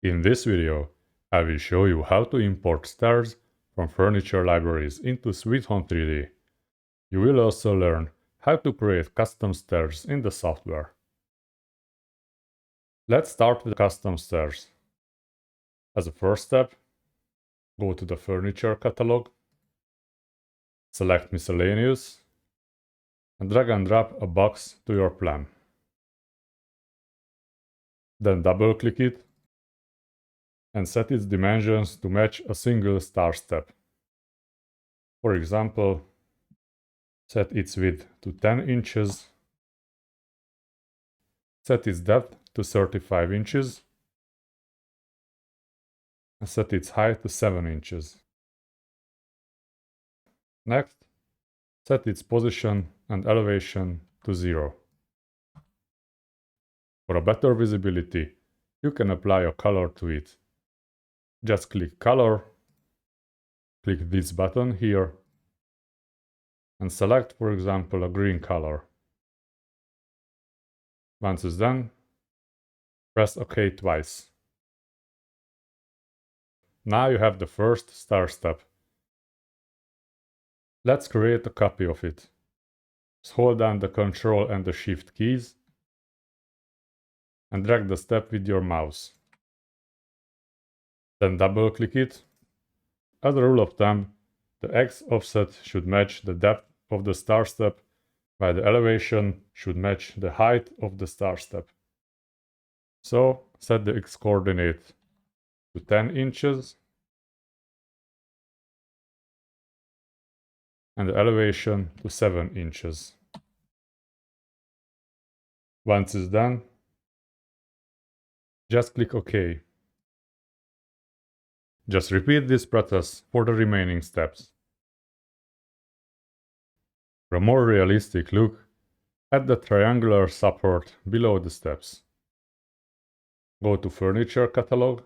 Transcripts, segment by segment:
In this video, I will show you how to import stairs from furniture libraries into Sweet Home 3D. You will also learn how to create custom stairs in the software. Let's start with custom stairs. As a first step, go to the furniture catalog, select miscellaneous, and drag and drop a box to your plan. Then double-click it and set its dimensions to match a single stair step. For example, set its width to 10 inches, set its depth to 35 inches, and set its height to 7 inches. Next, set its position and elevation to 0. For a better visibility, you can apply a color to it. Just click Color, click this button here, and select, for example, a green color. Once it's done, press OK twice. Now you have the first stair step. Let's create a copy of it. Just hold down the Ctrl and the Shift keys and drag the step with your mouse. Then double-click it. As a rule of thumb, the X offset should match the depth of the stair step, while the elevation should match the height of the stair step. So set the X coordinate to 10 inches and the elevation to 7 inches. Once it's done, just click OK. Just repeat this process for the remaining steps. For a more realistic look, add the triangular support below the steps. Go to Furniture Catalog,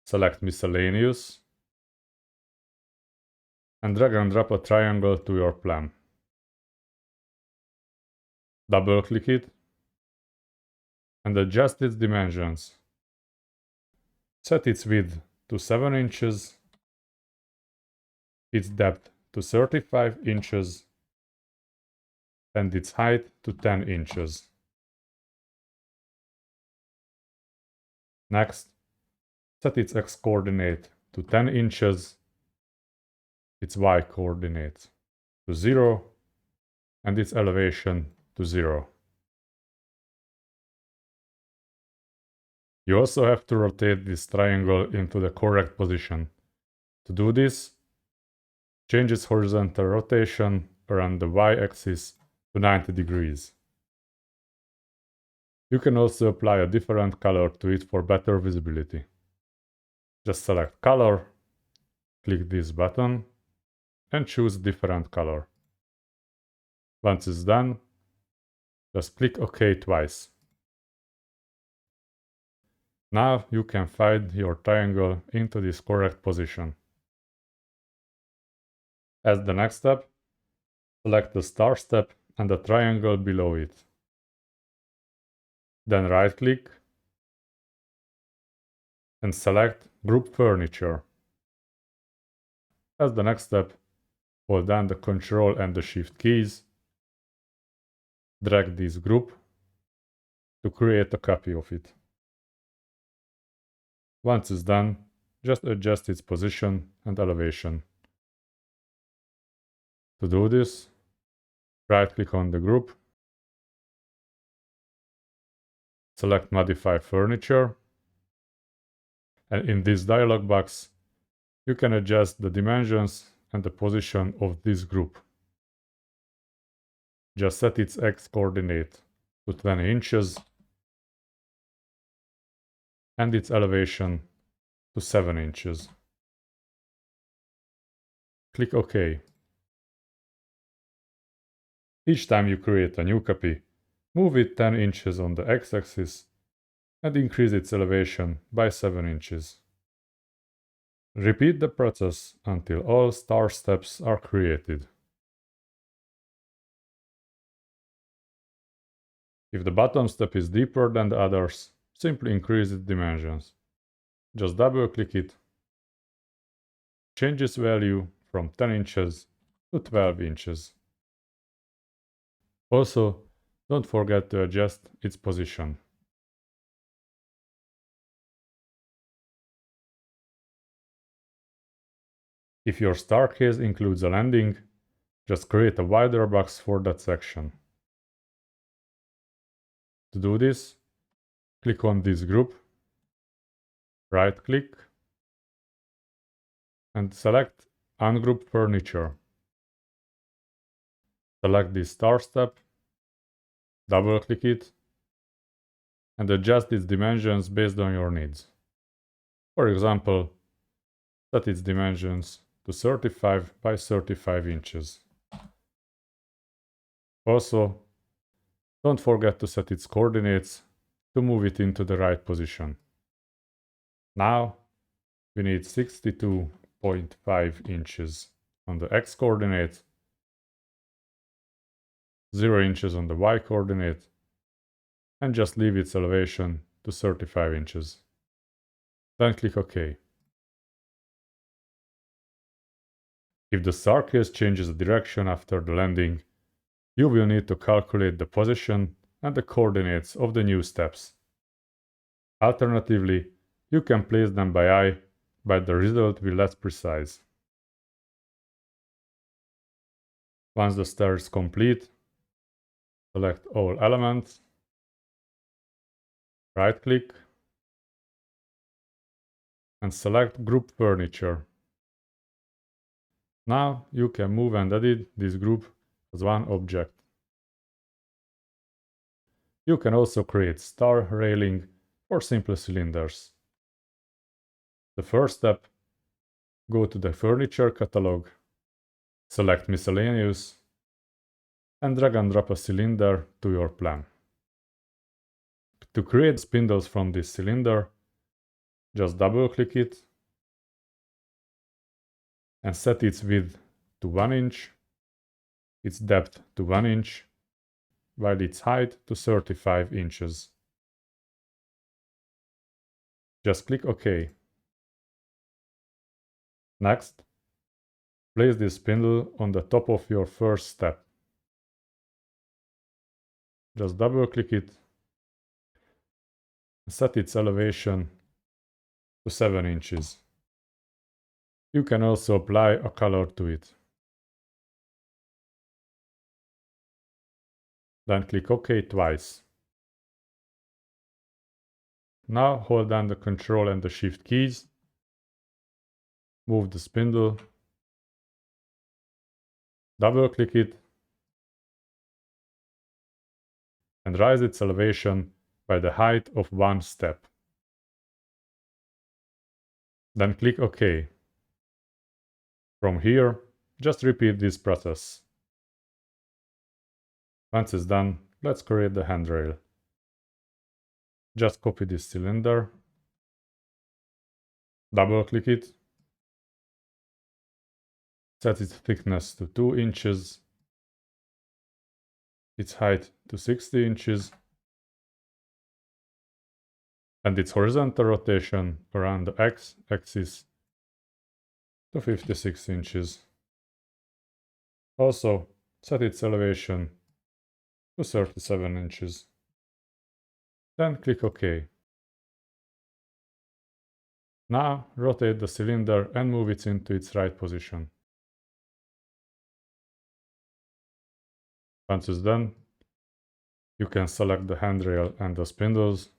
select Miscellaneous, and drag and drop a triangle to your plan. Double-click it and adjust its dimensions. Set its width to 7 inches, its depth to 35 inches, and its height to 10 inches. Next, set its X coordinate to 10 inches, its Y coordinate to 0, and its elevation to 0. You also have to rotate this triangle into the correct position. To do this, change its horizontal rotation around the Y-axis to 90 degrees. You can also apply a different color to it for better visibility. Just select Color, click this button, and choose different color. Once it's done, just click OK twice. Now you can feed your triangle into this correct position. As the next step, select the stair step and the triangle below it. Then right-click and select Group Furniture. As the next step, hold down the Ctrl and the Shift keys, drag this group to create a copy of it. Once it's done, just adjust its position and elevation. To do this, right-click on the group, select Modify Furniture, and in this dialog box, you can adjust the dimensions and the position of this group. Just set its X coordinate to 20 inches and its elevation to 7 inches. Click OK. Each time you create a new copy, move it 10 inches on the X-axis and increase its elevation by 7 inches. Repeat the process until all stair steps are created. If the bottom step is deeper than the others, simply increase its dimensions. Just double click it. Change its value from 10 inches to 12 inches. Also, don't forget to adjust its position. If your staircase includes a landing, just create a wider box for that section. To do this, click on this group, right-click, and select Ungroup Furniture. Select this star step, double-click it, and adjust its dimensions based on your needs. For example, set its dimensions to 35 by 35 inches. Also, don't forget to set its coordinates to move it into the right position. Now, we need 62.5 inches on the x coordinate, 0 inches on the y coordinate, and just leave its elevation to 35 inches. Then click OK. If the staircase changes the direction after the landing, you will need to calculate the position and the coordinates of the new steps. Alternatively, you can place them by eye, but the result will be less precise. Once the stair is complete, select all elements, right-click, and select Group Furniture. Now you can move and edit this group as one object. You can also create star railing or simple cylinders. The first step, go to the Furniture catalog, select Miscellaneous, and drag and drop a cylinder to your plan. To create spindles from this cylinder, just double-click it and set its width to 1 inch, its depth to 1 inch, while its height to 35 inches. Just click OK. Next, place this spindle on the top of your first step. Just double-click it and set its elevation to 7 inches. You can also apply a color to it. Then click OK twice. Now hold down the Ctrl and the Shift keys, move the spindle, double-click it, and raise its elevation by the height of one step. Then click OK. From here, just repeat this process. Once it's done, let's create the handrail. Just copy this cylinder, double-click it, set its thickness to 2 inches, its height to 60 inches, and its horizontal rotation around the x-axis to 56 inches. Also, set its elevation to 37 inches. Then click OK. Now rotate the cylinder and move it into its right position. Once it's done, you can select the handrail and the spindles,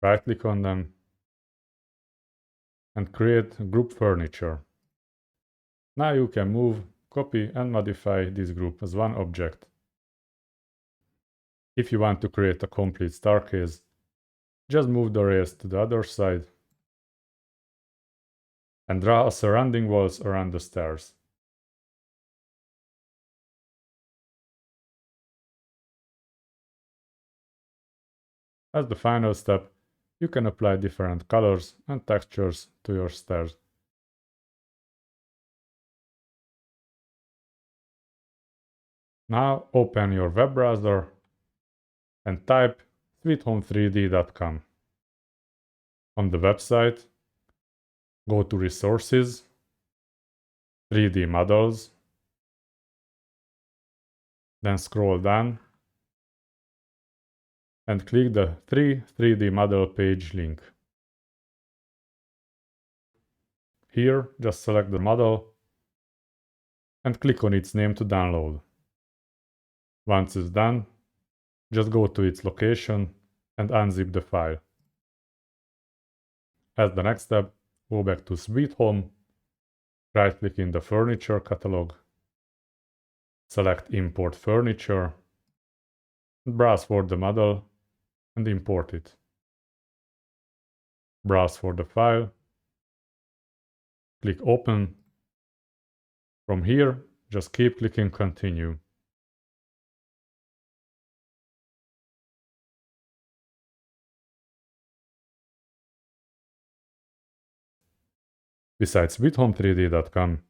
right-click on them, and create Group Furniture. Now you can move, copy, and modify this group as one object. If you want to create a complete staircase, just move the rails to the other side and draw surrounding walls around the stairs. As the final step, you can apply different colors and textures to your stairs. Now open your web browser and type sweethome3d.com. On the website, go to Resources, 3D Models, then scroll down and click the 3D model page link. Here, just select the model and click on its name to download. Once it's done, just go to its location and unzip the file. As the next step, go back to Sweet Home, right-click in the Furniture catalog, select Import Furniture, browse for the model and import it. Browse for the file, click Open. From here, just keep clicking Continue. Besides withhome3d.com,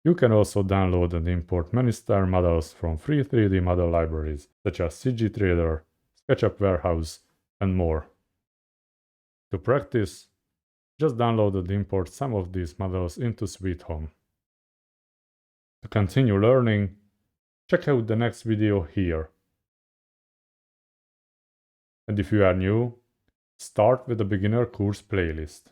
you can also download and import many Stair models from free 3D model libraries such as CG Trader, SketchUp Warehouse, and more. To practice, just download and import some of these models into Sweet Home. To continue learning, check out the next video here. And if you are new, start with the beginner course playlist.